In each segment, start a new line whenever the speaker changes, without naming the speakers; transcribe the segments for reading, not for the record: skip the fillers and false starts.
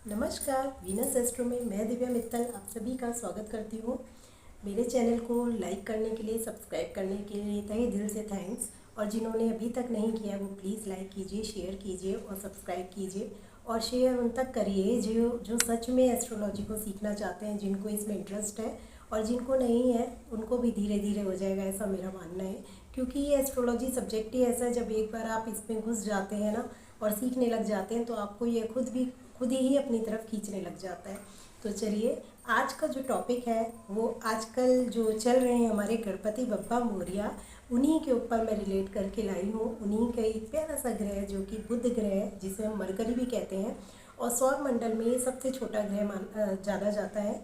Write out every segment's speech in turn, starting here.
नमस्कार, Venus astro में मैं दिव्या मित्तल आप सभी का स्वागत करती हूँ। मेरे चैनल को लाइक करने के लिए, सब्सक्राइब करने के लिए तहे दिल से थैंक्स। और जिन्होंने अभी तक नहीं किया वो प्लीज़ लाइक कीजिए, शेयर कीजिए और सब्सक्राइब कीजिए और शेयर उन तक करिए जो जो सच में एस्ट्रोलॉजी को सीखना चाहते हैं, जिनको इसमें इंटरेस्ट है। और जिनको नहीं है उनको भी धीरे धीरे हो जाएगा, ऐसा मेरा मानना है। क्योंकि ये एस्ट्रोलॉजी सब्जेक्ट ही ऐसा है, जब एक बार आप इसमें घुस जाते हैं ना और सीखने लग जाते हैं तो आपको ये खुद ही अपनी तरफ खींचने लग जाता है। तो चलिए, आज का जो टॉपिक है वो आजकल जो चल रहे हैं हमारे गणपति बप्पा मोरिया, उन्हीं के ऊपर मैं रिलेट करके लाई हूँ। उन्हीं का एक प्यारा सा ग्रह है जो कि बुध ग्रह है, जिसे हम मरकरी भी कहते हैं। और सौर मंडल में ये सबसे छोटा ग्रह जाना जाता है,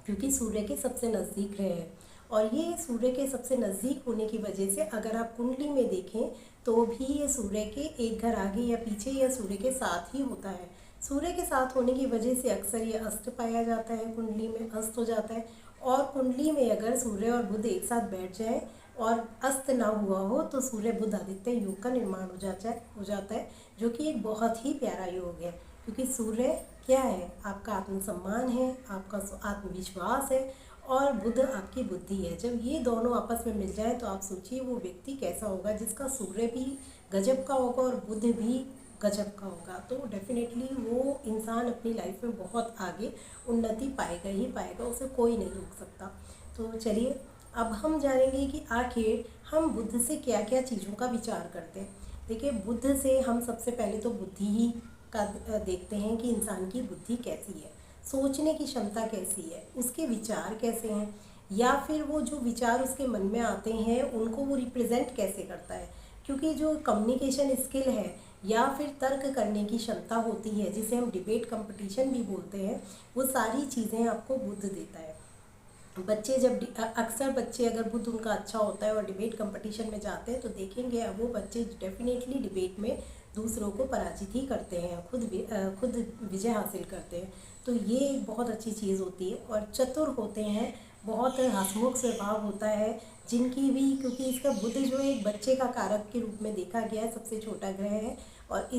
क्योंकि सूर्य के सबसे नज़दीक ग्रह है। और ये सूर्य के सबसे नज़दीक होने की वजह से अगर आप कुंडली में देखें तो भी ये सूर्य के एक घर आगे या पीछे या सूर्य के साथ ही होता है। सूर्य के साथ होने की वजह से अक्सर ये अस्त पाया जाता है, कुंडली में अस्त हो जाता है। और कुंडली में अगर सूर्य और बुध एक साथ बैठ जाए और अस्त ना हुआ हो तो सूर्य बुध आदित्य योग का निर्माण हो जाता है, जो कि एक बहुत ही प्यारा योग है। क्योंकि सूर्य क्या है, आपका आत्मसम्मान है, आपका आत्मविश्वास है, और बुध आपकी बुद्धि है। जब ये दोनों आपस में मिल जाए तो आप सोचिए वो व्यक्ति कैसा होगा, जिसका सूर्य भी गजब का होगा और बुध भी गजब का होगा। तो डेफिनेटली वो इंसान अपनी लाइफ में बहुत आगे उन्नति पाएगा ही पाएगा, उसे कोई नहीं रोक सकता। तो चलिए, अब हम जानेंगे कि आखिर हम बुध से क्या क्या चीज़ों का विचार करते हैं। देखिए, बुध से हम सबसे पहले तो बुद्धि ही का देखते हैं कि इंसान की बुद्धि कैसी है, सोचने की क्षमता कैसी है, उसके विचार कैसे हैं, या फिर वो जो विचार उसके मन में आते हैं उनको वो रिप्रेजेंट कैसे करता है। क्योंकि जो कम्युनिकेशन स्किल है या फिर तर्क करने की क्षमता होती है, जिसे हम डिबेट कंपटीशन भी बोलते हैं, वो सारी चीज़ें आपको बुध देता है। बच्चे जब अक्सर बच्चे अगर बुध उनका अच्छा होता है और डिबेट कंपटीशन में जाते हैं तो देखेंगे वो बच्चे डेफिनेटली डिबेट में दूसरों को पराजित ही करते हैं, खुद विजय हासिल करते हैं। तो ये एक बहुत अच्छी चीज़ होती है। और चतुर होते हैं, बहुत हंसमुख स्वभाव होता है जिनकी भी, क्योंकि इसका बुध जो है एक बच्चे का कारक के रूप में देखा गया है, सबसे छोटा ग्रह है। और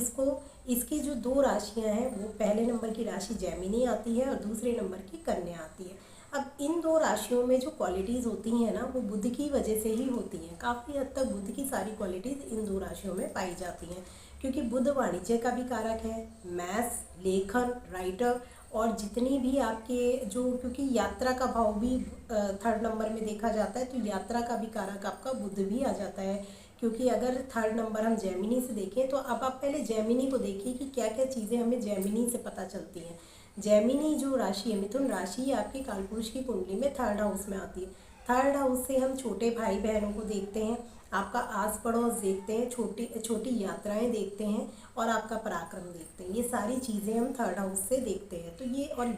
इसकी जो दो राशियां हैं, वो पहले नंबर की राशि जैमिनी आती है और दूसरे नंबर की कन्या आती है। अब इन दो राशियों में जो क्वालिटीज़ होती हैं ना, वो बुध की वजह से ही होती हैं। काफ़ी हद तक बुध की सारी क्वालिटीज़ इन दो राशियों में पाई जाती हैं, क्योंकि बुध वाणिज्य का भी कारक है, मैथ्स, लेखन, राइटर, और जितनी भी आपके जो, क्योंकि यात्रा का भाव भी थर्ड नंबर में देखा जाता है, तो यात्रा का भी कारक आपका बुध भी आ जाता है। क्योंकि अगर थर्ड नंबर हम जैमिनी से देखें तो अब आप पहले जैमिनी को देखिए कि क्या क्या चीज़ें हमें जैमिनी से पता चलती हैं। जैमिनी जो राशि है, मिथुन राशि, आपकी कालपुरुष की कुंडली में थर्ड हाउस में आती है। थर्ड हाउस से हम छोटे भाई बहनों को देखते हैं, आपका आस पड़ोस देखते हैं, छोटी छोटी यात्राएं देखते हैं, और आपका पराक्रम देखते हैं। ये सारी चीज़ें हम थर्ड हाउस से देखते हैं। तो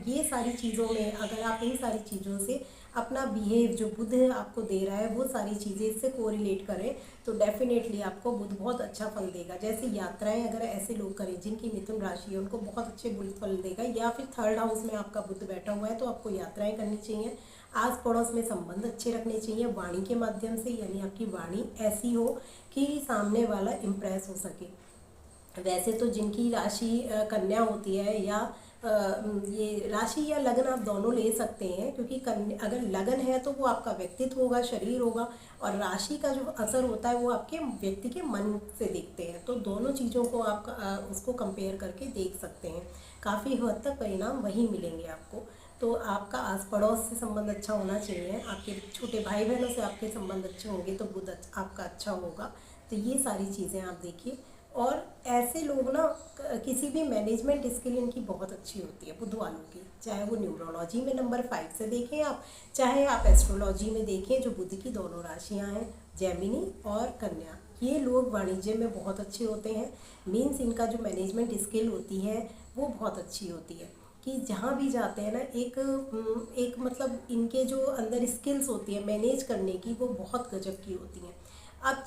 ये सारी चीज़ों में अगर आप इन सारी चीज़ों से अपना बिहेव जो बुध आपको दे रहा है वो सारी चीज़ें इससे कोरिलेट करें तो डेफिनेटली आपको बुध बहुत अच्छा फल देगा। जैसे यात्राएं अगर ऐसे लोग करें जिनकी मिथुन राशि है, उनको बहुत अच्छे बुध फल देगा। या फिर थर्ड हाउस में आपका बुध बैठा हुआ है तो आपको यात्राएं करनी चाहिए, आस पड़ोस में संबंध अच्छे रखने चाहिए वाणी के माध्यम से, यानी आपकी वाणी ऐसी हो कि सामने वाला इम्प्रेस हो सके। वैसे तो जिनकी राशि कन्या होती है, या ये राशि या लगन आप दोनों ले सकते हैं, क्योंकि अगर लगन है तो वो आपका व्यक्तित्व होगा, शरीर होगा, और राशि का जो असर होता है वो आपके व्यक्ति के मन से देखते हैं। तो दोनों चीज़ों को आप उसको कंपेयर करके देख सकते हैं, काफ़ी हद तक परिणाम वही मिलेंगे आपको। तो आपका आस पड़ोस से संबंध अच्छा होना चाहिए, आपके छोटे भाई बहनों से आपके संबंध अच्छे होंगे तो बुध आपका अच्छा होगा। तो ये सारी चीज़ें आप देखिए। और ऐसे लोग ना, किसी भी मैनेजमेंट स्किल इनकी बहुत अच्छी होती है बुध वालों की, चाहे वो न्यूरोलॉजी में नंबर 5 से देखें आप, चाहे आप एस्ट्रोलॉजी में देखें, जो बुध की दोनों राशियां हैं जैमिनी और कन्या, ये लोग वाणिज्य में बहुत अच्छे होते हैं। मीन्स इनका जो मैनेजमेंट स्किल होती है वो बहुत अच्छी होती है, कि जहाँ भी जाते हैं ना, एक मतलब इनके जो अंदर स्किल्स होती है मैनेज करने की, वो बहुत गजब की होती हैं। अब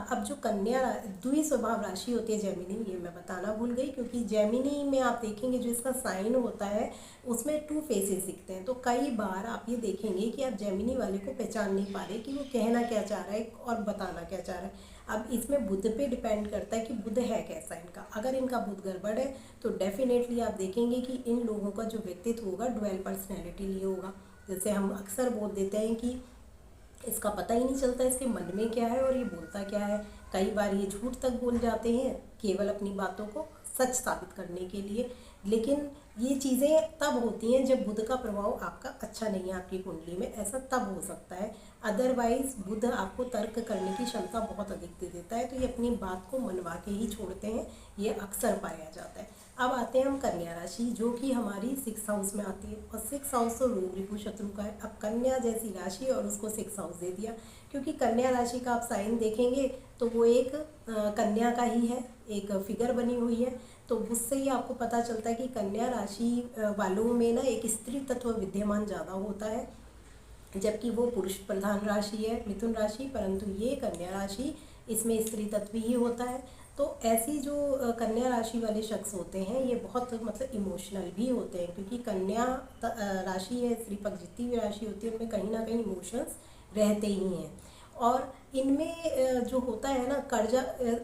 अब जो कन्या द्वि स्वभाव राशि होती है जेमिनी, ये मैं बताना भूल गई, क्योंकि जेमिनी में आप देखेंगे जो इसका साइन होता है उसमें 2 फेसेस दिखते हैं। तो कई बार आप ये देखेंगे कि आप जेमिनी वाले को पहचान नहीं पा रहे कि वो कहना क्या चाह रहा है और बताना क्या चाह रहा है। अब इसमें बुध पे डिपेंड करता है कि बुध है कैसा इनका। अगर इनका बुध गड़बड़ है तो डेफिनेटली आप देखेंगे कि इन लोगों का जो व्यक्तित्व होगा डुअल पर्सनैलिटी लिए होगा। जैसे हम अक्सर बोल देते हैं कि इसका पता ही नहीं चलता इसके मन में क्या है और ये बोलता क्या है। कई बार ये झूठ तक बोल जाते हैं केवल अपनी बातों को सच साबित करने के लिए। लेकिन ये चीज़ें तब होती हैं जब बुध का प्रभाव आपका अच्छा नहीं है आपकी कुंडली में, ऐसा तब हो सकता है। अदरवाइज बुध आपको तर्क करने की क्षमता बहुत अधिक दे देता है, तो ये अपनी बात को मनवा के ही छोड़ते हैं, ये अक्सर पाया जाता है। अब आते हैं हम कन्या राशि, जो कि हमारी 6th हाउस में आती है, और 6th हाउस तो रोग रिपु शत्रु का है। अब कन्या जैसी राशि और उसको 6th हाउस दे दिया, क्योंकि कन्या राशि का आप साइन देखेंगे तो वो एक कन्या का ही है, एक फिगर बनी हुई है। तो उससे ही आपको पता चलता है कि कन्या राशि वालों में ना एक स्त्री तत्व विद्यमान ज़्यादा होता है, जबकि वो पुरुष प्रधान राशि है मिथुन राशि, परंतु ये कन्या राशि इसमें स्त्री तत्व ही होता है। तो ऐसी जो कन्या राशि वाले शख्स होते हैं ये बहुत मतलब इमोशनल भी होते हैं, क्योंकि कन्या राशि है, स्त्री पक्ष जितनी भी राशि होती है उनमें कहीं ना कहीं इमोशंस रहते ही हैं। और इनमें जो होता है ना कर्जा,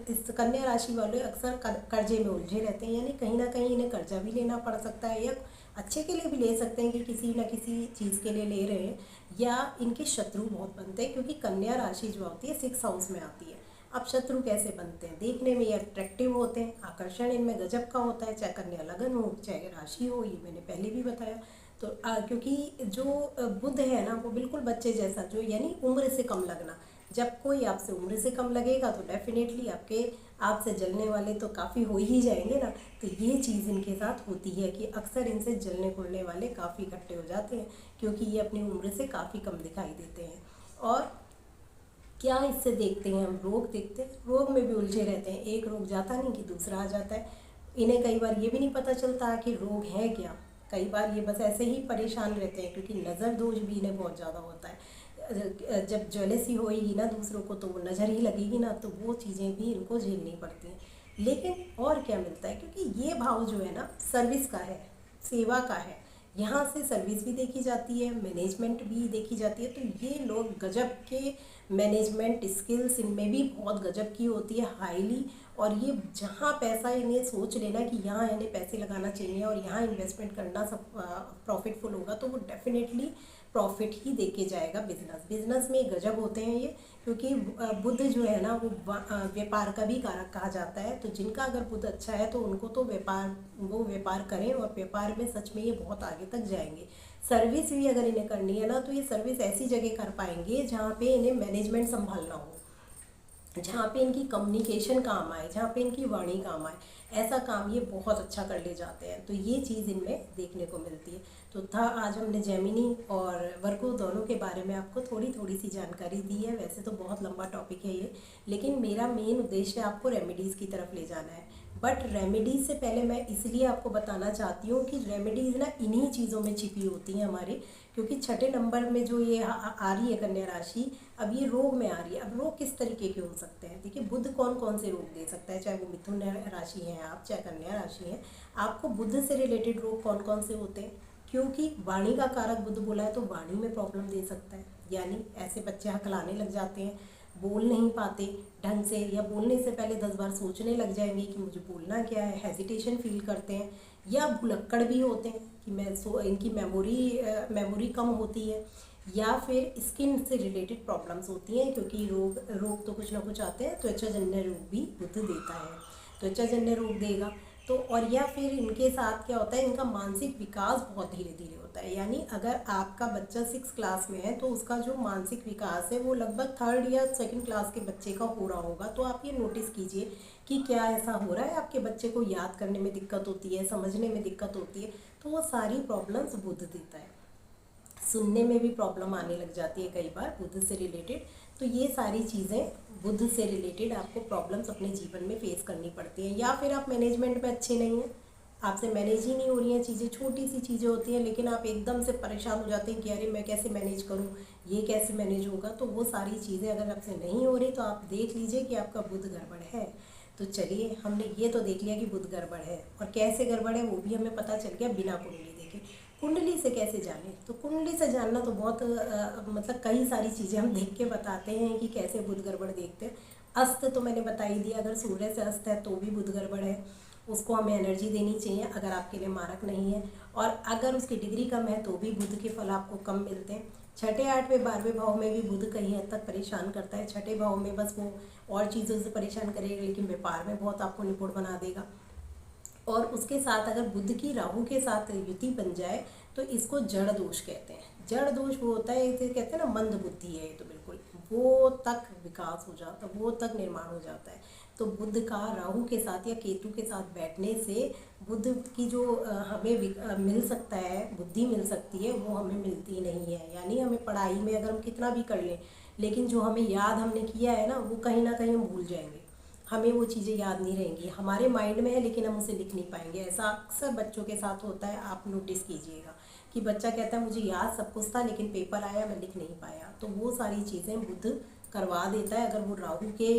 इस कन्या राशि वाले अक्सर कर्जे में उलझे रहते हैं, यानी कहीं ना कहीं इन्हें कर्जा भी लेना पड़ सकता है, या अच्छे के लिए भी ले सकते हैं कि किसी न किसी चीज़ के लिए ले रहे हैं, या इनके शत्रु बहुत बनते हैं, क्योंकि कन्या राशि जो होती है 6th हाउस में आती है। अब शत्रु कैसे बनते हैं, देखने में ये अट्रैक्टिव होते हैं, आकर्षण इनमें गजब का होता है, चाहे कन्या लगन हो चाहे राशि हो, ये मैंने पहले भी बताया। तो क्योंकि जो बुध है ना वो बिल्कुल बच्चे जैसा, जो यानी उम्र से कम लगना, जब कोई आपसे उम्र से कम लगेगा तो डेफिनेटली आपसे जलने वाले तो काफ़ी हो ही जाएंगे ना। तो ये चीज़ इनके साथ होती है कि अक्सर इनसे जलने कुलने वाले काफ़ी इकट्ठे हो जाते हैं, क्योंकि ये अपनी उम्र से काफ़ी कम दिखाई देते हैं। और क्या इससे देखते हैं हम, रोग देखते हैं, रोग में भी उलझे रहते हैं, एक रोग जाता नहीं कि दूसरा आ जाता है। इन्हें कई बार ये भी नहीं पता चलता कि रोग है क्या, कई बार ये बस ऐसे ही परेशान रहते हैं, क्योंकि नज़र दोष भी इन्हें बहुत ज़्यादा होता है। जब ज्वेलसी होएगी ना दूसरों को तो वो नज़र ही लगेगी ना, तो वो चीज़ें भी इनको झेलनी पड़ती हैं। लेकिन और क्या मिलता है, क्योंकि ये भाव जो है ना सर्विस का है, सेवा का है, यहाँ से सर्विस भी देखी जाती है, मैनेजमेंट भी देखी जाती है। तो ये लोग गजब के मैनेजमेंट स्किल्स इनमें भी बहुत गजब की होती है, हाईली। और ये जहाँ पैसा इन्हें सोच लेना कि यहाँ इन्हें पैसे लगाना चाहिए और यहाँ इन्वेस्टमेंट करना सब प्रॉफिटफुल होगा, तो वो डेफिनेटली प्रॉफिट ही देके जाएगा। बिजनेस में गजब होते हैं ये, क्योंकि बुध जो है ना वो व्यापार का भी कारक कहा जाता है। तो जिनका अगर बुध अच्छा है तो उनको तो वो व्यापार करें, और व्यापार में सच में ये बहुत आगे तक जाएंगे। सर्विस भी अगर इन्हें करनी है ना तो ये सर्विस ऐसी जगह कर पाएंगे जहाँ पे इन्हें मैनेजमेंट संभालना हो, जहाँ पे इनकी कम्युनिकेशन काम आए, जहाँ पे इनकी वाणी काम आए, ऐसा काम ये बहुत अच्छा कर ले जाते हैं। तो ये चीज़ इनमें देखने को मिलती है। तो था आज हमने जेमिनी और वर्गो दोनों के बारे में आपको थोड़ी सी जानकारी दी है। वैसे तो बहुत लंबा टॉपिक है ये, लेकिन मेरा मेन उद्देश्य आपको रेमेडीज़ की तरफ ले जाना है। बट रेमेडीज़ से पहले मैं इसलिए आपको बताना चाहती हूँ कि रेमेडीज़ ना इन्हीं चीज़ों में छिपी होती हैं हमारे, क्योंकि 6ठे नंबर में जो ये आ रही है कन्या राशि, अब ये रोग में आ रही है। अब रोग किस तरीके के हो सकते हैं, देखिए बुध कौन कौन से रोग दे सकता है, चाहे वो मिथुन राशि हैं आप, चाहे कन्या राशि हैं, आपको बुध से रिलेटेड रोग कौन कौन से होते हैं। क्योंकि वाणी का कारक बुध बोला है तो वाणी में प्रॉब्लम दे सकता है, यानी ऐसे बच्चे हकलाने लग जाते हैं, बोल नहीं पाते ढंग से, या बोलने से पहले 10 बार सोचने लग जाएंगे कि मुझे बोलना क्या है, हेजिटेशन फील करते हैं, या भुलक्कड़ भी होते हैं कि इनकी मेमोरी कम होती है, या फिर स्किन से रिलेटेड प्रॉब्लम्स होती हैं, क्योंकि रोग तो कुछ ना कुछ आते हैं। त्वचाजन्य रोग भी बुध देता है, त्वचाजन्य रोग देगा। तो और या फिर इनके साथ क्या होता है, इनका मानसिक विकास बहुत धीरे धीरे होता है। यानी अगर आपका बच्चा 6th क्लास में है तो उसका जो मानसिक विकास है वो लगभग 3rd या 2nd क्लास के बच्चे का हो रहा होगा। तो आप ये नोटिस कीजिए कि क्या ऐसा हो रहा है, आपके बच्चे को याद करने में दिक्कत होती है, समझने में दिक्कत होती है, तो वो सारी प्रॉब्लम्स बुध देता है। सुनने में भी प्रॉब्लम आने लग जाती है कई बार बुध से रिलेटेड। तो ये सारी चीज़ें बुध से रिलेटेड आपको प्रॉब्लम्स अपने जीवन में फेस करनी पड़ती हैं। या फिर आप मैनेजमेंट में अच्छे नहीं हैं, आपसे मैनेज ही नहीं हो रही हैं चीज़ें, छोटी सी चीज़ें होती हैं लेकिन आप एकदम से परेशान हो जाते हैं कि अरे मैं कैसे मैनेज करूं, ये कैसे मैनेज होगा। तो वो सारी चीज़ें अगर आपसे नहीं हो रही तो आप देख लीजिए कि आपका बुध गड़बड़ है। तो चलिए, हमने ये तो देख लिया कि बुध गड़बड़ है, और कैसे गड़बड़ है वो भी हमें पता चल गया बिना कुंडली देखे। कुंडली से कैसे जाने, तो कुंडली से जानना तो बहुत मतलब कई सारी चीज़ें हम देख के बताते हैं कि कैसे बुध गड़बड़ देखते हैं। अस्त तो मैंने बता ही दिया, अगर सूर्य से अस्त है तो भी बुध गड़बड़ है, उसको हमें एनर्जी देनी चाहिए अगर आपके लिए मारक नहीं है। और अगर उसकी डिग्री कम है तो भी बुध के फल आपको कम मिलते हैं। छठे, आठवें, 12वें भाव में भी बुध कहीं हद तक परेशान करता है। छठे भाव में बस वो और चीज़ों से परेशान करेगा, लेकिन व्यापार में बहुत आपको निपुण बना देगा। और उसके साथ अगर बुध की राहु के साथ युति बन जाए तो इसको जड़ दोष कहते हैं। जड़ दोष वो होता है, इसे कहते हैं ना मंद बुद्धि है, ये तो बिल्कुल वो तक विकास हो जाता है, वो तक निर्माण हो जाता है। तो बुध का राहु के साथ या केतु के साथ बैठने से बुध की जो हमें मिल सकता है, बुद्धि मिल सकती है, वो हमें मिलती नहीं है। यानी हमें पढ़ाई में अगर हम कितना भी कर लें, लेकिन जो हमें याद हमने किया है ना वो कहीं ना कहीं हम भूल जाएंगे, हमें वो चीज़ें याद नहीं रहेंगी, हमारे माइंड में है लेकिन हम उसे लिख नहीं पाएंगे। ऐसा अक्सर बच्चों के साथ होता है, आप नोटिस कीजिएगा कि बच्चा कहता है मुझे याद सब कुछ था लेकिन पेपर आया मैं लिख नहीं पाया। तो वो सारी चीज़ें बुध करवा देता है, अगर वो राहु के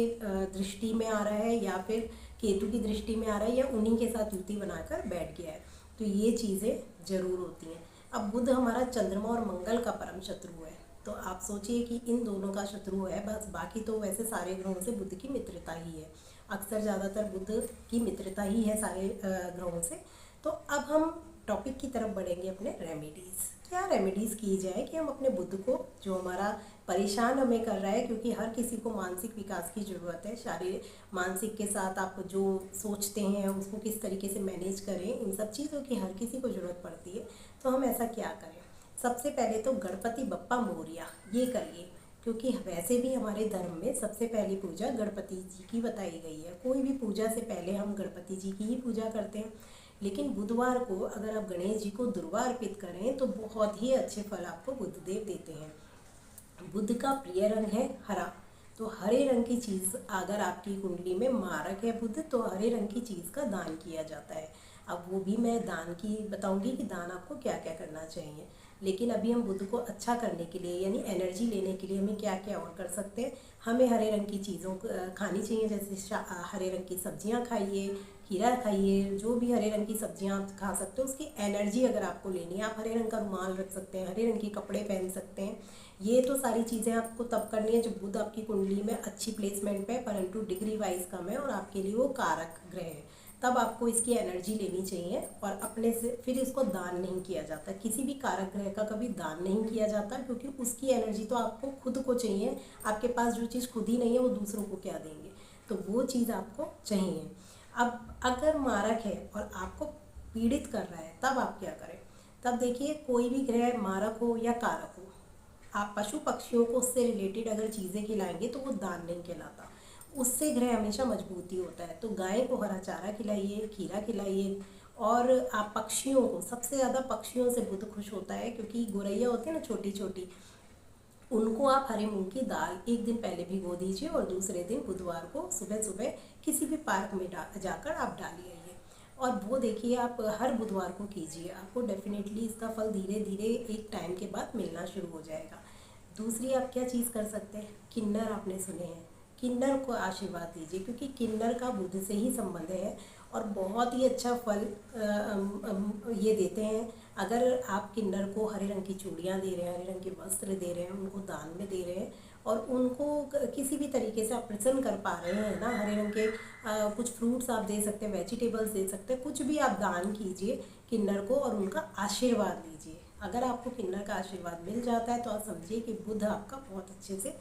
दृष्टि में आ रहा है या फिर केतु की दृष्टि में आ रहा है या उन्हीं के साथ युति बनाकर बैठ गया है, तो ये चीज़ें ज़रूर होती हैं। अब बुध हमारा चंद्रमा और मंगल का परम शत्रु है, तो आप सोचिए कि इन दोनों का शत्रु है बस, बाकी तो वैसे सारे ग्रहों से बुध की मित्रता ही है। अक्सर ज़्यादातर बुध की मित्रता ही है सारे ग्रहों से। तो अब हम टॉपिक की तरफ बढ़ेंगे, अपने रेमेडीज़। क्या रेमेडीज़ की जाए कि हम अपने बुध को, जो हमारा परेशान हमें कर रहा है, क्योंकि हर किसी को मानसिक विकास की ज़रूरत है। शारीरिक मानसिक के साथ आप जो सोचते हैं उसको किस तरीके से मैनेज करें, इन सब चीज़ों की हर किसी को ज़रूरत पड़ती है। तो हम ऐसा क्या करें? सबसे पहले तो गणपति बप्पा मोरिया ये करिए, क्योंकि वैसे भी हमारे धर्म में सबसे पहली पूजा गणपति जी की बताई गई है। कोई भी पूजा से पहले हम गणपति जी की ही पूजा करते हैं। लेकिन बुधवार को अगर आप गणेश जी को दुर्वा अर्पित करें तो बहुत ही अच्छे फल आपको बुधदेव देते हैं। बुध का प्रिय रंग है हरा, तो हरे रंग की चीज़ अगर आपकी कुंडली में मारक है बुध, तो हरे रंग की चीज़ का दान किया जाता है। अब वो भी मैं दान की बताऊंगी कि दान आपको क्या क्या करना चाहिए। लेकिन अभी हम बुध को अच्छा करने के लिए यानी एनर्जी लेने के लिए हमें क्या क्या और कर सकते हैं। हमें हरे रंग की चीज़ों खानी चाहिए, जैसे हरे रंग की सब्जियां खाइए, खीरा खाइए, जो भी हरे रंग की सब्जियां आप खा सकते हो उसकी एनर्जी अगर आपको लेनी है। आप हरे रंग का रुमाल रख सकते हैं, हरे रंग के कपड़े पहन सकते हैं। ये तो सारी चीज़ें आपको तब करनी है जब बुध आपकी कुंडली में अच्छी प्लेसमेंट पे, परंतु डिग्री वाइज कम है और आपके लिए वो कारक ग्रह है, तब आपको इसकी एनर्जी लेनी चाहिए। और अपने से फिर इसको दान नहीं किया जाता, किसी भी कारक ग्रह का कभी दान नहीं किया जाता, क्योंकि उसकी एनर्जी तो आपको खुद को चाहिए। आपके पास जो चीज़ खुद ही नहीं है वो दूसरों को क्या देंगे, तो वो चीज़ आपको चाहिए। अब अगर मारक है और आपको पीड़ित कर रहा है तब आप क्या करें? तब देखिए, कोई भी ग्रह मारक हो या कारक हो, आप पशु पक्षियों को उससे रिलेटेड अगर चीज़ें खिलाएंगे तो वो दान नहीं कहलाता, उससे ग्रह हमेशा मजबूती होता है। तो गाय को हरा चारा खिलाइए, खीरा खिलाइए। और आप पक्षियों को, सबसे ज़्यादा पक्षियों से बुध खुश होता है, क्योंकि गोरैया होती है ना छोटी छोटी, उनको आप हरे मूंग की दाल एक दिन पहले भिगो दीजिए और दूसरे दिन बुधवार को सुबह सुबह किसी भी पार्क में जाकर आप डालिए। और वो देखिए, आप हर बुधवार को कीजिए, आपको डेफिनेटली इसका फल धीरे धीरे एक टाइम के बाद मिलना शुरू हो जाएगा। दूसरी आप क्या चीज़ कर सकते हैं? किन्नर आपने सुने हैं, किन्नर को आशीर्वाद दीजिए, क्योंकि किन्नर का बुध से ही संबंध है और बहुत ही अच्छा फल ये देते हैं। अगर आप किन्नर को हरे रंग की चूड़ियाँ दे रहे हैं, हरे रंग के वस्त्र दे रहे हैं, उनको दान में दे रहे हैं और उनको किसी भी तरीके से आप प्रसन्न कर पा रहे हैं ना, हरे रंग के कुछ फ्रूट्स आप दे सकते हैं, वेजिटेबल्स दे सकते हैं, कुछ भी आप दान कीजिए किन्नर को और उनका आशीर्वाद लीजिए। अगर आपको किन्नर का आशीर्वाद मिल जाता है तो आप समझिए कि बुध आपका बहुत अच्छे से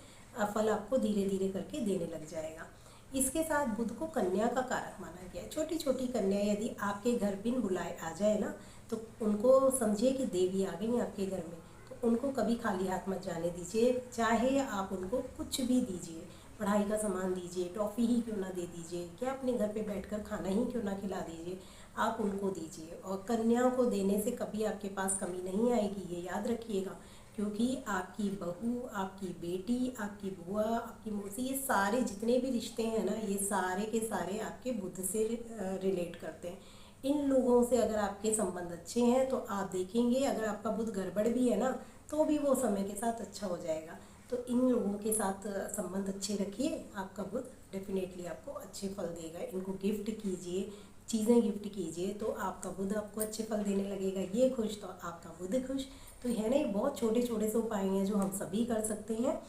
फल आपको धीरे धीरे करके देने लग जाएगा। इसके साथ बुध को कन्या का कारक माना गया है। छोटी छोटी कन्या यदि आपके घर बिन बुलाए आ जाए ना, तो उनको समझिए कि देवी आ गई आपके घर में, तो उनको कभी खाली हाथ मत जाने दीजिए। चाहे आप उनको कुछ भी दीजिए, पढ़ाई का सामान दीजिए, टॉफ़ी ही क्यों ना दे दीजिए, क्या अपने घर पे बैठकर खाना ही क्यों ना खिला दीजिए, आप उनको दीजिए। और कन्या को देने से कभी आपके पास कमी नहीं आएगी, ये याद रखिएगा, क्योंकि आपकी बहू, आपकी बेटी, आपकी बुआ, आपकी मौसी, ये सारे जितने भी रिश्ते हैं ना, ये सारे के सारे आपके बुध से रिलेट करते हैं। इन लोगों से अगर आपके संबंध अच्छे हैं तो आप देखेंगे, अगर आपका बुध गड़बड़ भी है ना तो भी वो समय के साथ अच्छा हो जाएगा। तो इन लोगों के साथ संबंध अच्छे रखिए, आपका बुध डेफिनेटली आपको अच्छे फल देगा। इनको गिफ्ट कीजिए, चीज़ें गिफ्ट कीजिए, तो आपका बुध आपको अच्छे फल देने लगेगा। ये खुश तो आपका बुध खुश। तो है ना, ये बहुत छोटे छोटे से उपाय हैं जो हम सभी कर सकते हैं।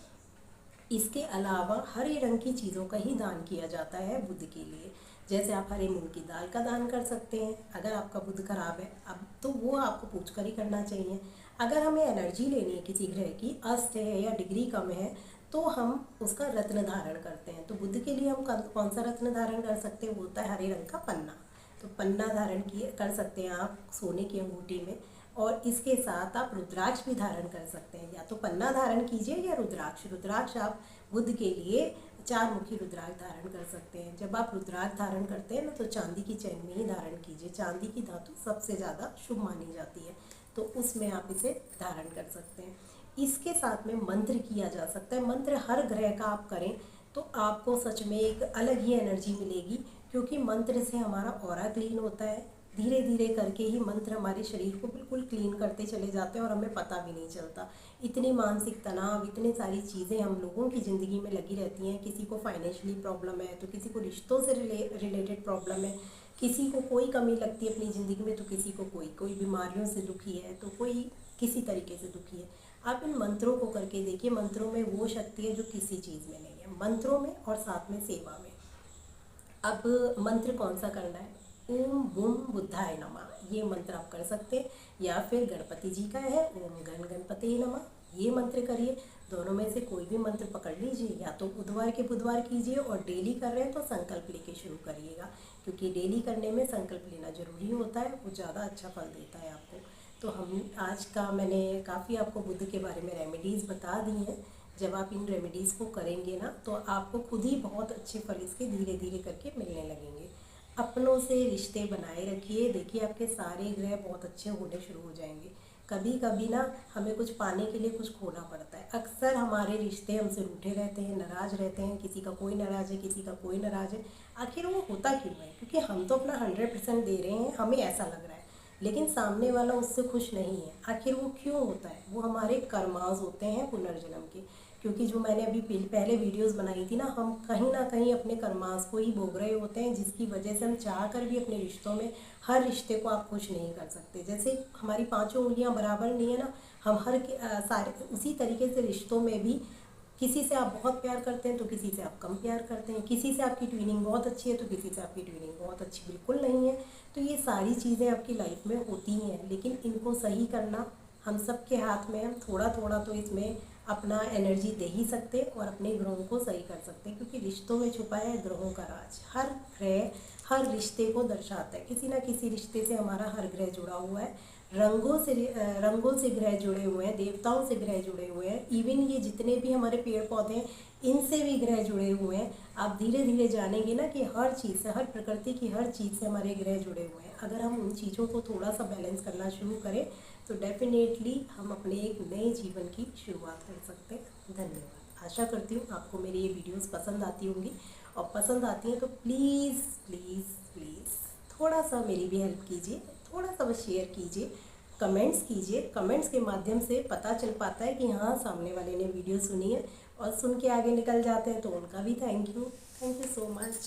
इसके अलावा हरे रंग की चीज़ों का ही दान किया जाता है बुध के लिए। जैसे आप हरे मूंग की दाल का दान कर सकते हैं अगर आपका बुध खराब है, अब तो वो आपको पूछ कर ही करना चाहिए। अगर हमें एनर्जी लेनी है किसी ग्रह की, अस्त है या डिग्री कम है, तो हम उसका रत्न धारण करते हैं। तो बुध के लिए हम कौन सा रत्न धारण कर सकते हैं, वो होता है हरे रंग का पन्ना। तो पन्ना धारण किए कर सकते हैं आप सोने की अंगूठी में, और इसके साथ आप रुद्राक्ष भी धारण कर सकते हैं। या तो पन्ना धारण कीजिए या रुद्राक्ष। रुद्राक्ष आप बुध के लिए 4 मुखी रुद्राक्ष धारण कर सकते हैं। जब आप रुद्राक्ष धारण करते हैं ना तो चांदी की चैन में ही धारण कीजिए। चांदी की धातु सबसे ज़्यादा शुभ मानी जाती है, तो उसमें आप इसे धारण कर सकते हैं। इसके साथ में मंत्र किया जा सकता है। मंत्र हर ग्रह का आप करें तो आपको सच में एक अलग ही एनर्जी मिलेगी, क्योंकि मंत्र से हमारा ऑरा क्लीन होता है। धीरे धीरे करके ही मंत्र हमारे शरीर को बिल्कुल क्लीन करते चले जाते हैं और हमें पता भी नहीं चलता। इतनी मानसिक तनाव, इतनी सारी चीज़ें हम लोगों की ज़िंदगी में लगी रहती हैं। किसी को फाइनेंशियली प्रॉब्लम है तो किसी को रिश्तों से रिलेटेड प्रॉब्लम है, किसी को कोई कमी लगती है अपनी ज़िंदगी में तो किसी को कोई बीमारियों से दुखी है, तो कोई किसी तरीके से दुखी है। आप इन मंत्रों को करके देखिए। मंत्रों में वो शक्ति है जो किसी चीज़ में नहीं है, मंत्रों में और साथ में सेवा में। अब मंत्र कौन सा करना है, ओम बुम बुद्धाय नमः, ये मंत्र आप कर सकते हैं। या फिर गणपति जी का है ओम गण गणपति नमः, ये मंत्र करिए। दोनों में से कोई भी मंत्र पकड़ लीजिए, या तो बुधवार के बुधवार कीजिए, और डेली कर रहे हैं तो संकल्प लेके शुरू करिएगा, क्योंकि डेली करने में संकल्प लेना ज़रूरी होता है, वो ज़्यादा अच्छा फल देता है आपको। तो हम आज का मैंने काफ़ी आपको बुध के बारे में रेमेडीज़ बता दी हैं। जब आप इन रेमेडीज़ को करेंगे ना तो आपको खुद ही बहुत अच्छे फल इसके धीरे धीरे करके मिलने लगेंगे। अपनों से रिश्ते बनाए रखिए, देखिए आपके सारे ग्रह बहुत अच्छे होने शुरू हो जाएंगे। कभी कभी ना हमें कुछ पाने के लिए कुछ खोना पड़ता है। अक्सर हमारे रिश्ते हमसे रूठे रहते हैं, नाराज़ रहते हैं, किसी का कोई नाराज़ है, किसी का कोई नाराज़ है। आखिर वो होता क्यों है, क्योंकि हम तो अपना 100% दे रहे हैं, हमें ऐसा लग रहा है, लेकिन सामने वाला उससे खुश नहीं है। आखिर वो क्यों होता है, वो हमारे कर्मास होते हैं पुनर्जन्म के। क्योंकि जो मैंने अभी पहले वीडियोस बनाई थी ना, हम कहीं ना कहीं अपने कर्मास को ही भोग रहे होते हैं, जिसकी वजह से हम चाह कर भी अपने रिश्तों में हर रिश्ते को आप खुश नहीं कर सकते। जैसे हमारी 5 उंगलियां बराबर नहीं है ना, हम सारे उसी तरीके से रिश्तों में भी किसी से आप बहुत प्यार करते हैं तो किसी से आप कम प्यार करते हैं, किसी से आपकी ट्यूनिंग बहुत अच्छी है तो किसी से आपकी ट्यूनिंग बहुत अच्छी बिल्कुल नहीं है। तो ये सारी चीज़ें आपकी लाइफ में होती हैं, लेकिन इनको सही करना हम सब के हाथ में। हम थोड़ा थोड़ा तो इसमें अपना एनर्जी दे ही सकते और अपने ग्रहों को सही कर सकते हैं, क्योंकि रिश्तों में छुपा है ग्रहों का राज। हर ग्रह हर रिश्ते को दर्शाता है, किसी ना किसी रिश्ते से हमारा हर ग्रह जुड़ा हुआ है। रंगों से ग्रह जुड़े हुए हैं, देवताओं से ग्रह जुड़े हुए हैं, इवन ये जितने भी हमारे पेड़ पौधे हैं इनसे भी ग्रह जुड़े हुए हैं। आप धीरे धीरे जानेंगे ना कि हर चीज़ से, हर प्रकृति की हर चीज़ से हमारे ग्रह जुड़े हुए हैं। अगर हम उन चीज़ों को थोड़ा सा बैलेंस करना शुरू करें तो डेफिनेटली हम अपने एक नए जीवन की शुरुआत कर सकते हैं। धन्यवाद। आशा करती हूँ आपको मेरी ये वीडियोस पसंद आती होंगी, और पसंद आती हैं तो प्लीज़ प्लीज़ प्लीज़ थोड़ा सा मेरी भी हेल्प कीजिए, थोड़ा सा बस शेयर कीजिए, कमेंट्स कीजिए। कमेंट्स के माध्यम से पता चल पाता है कि हाँ, सामने वाले ने वीडियो सुनी है, और सुन के आगे निकल जाते हैं तो उनका भी थैंक यू सो मच।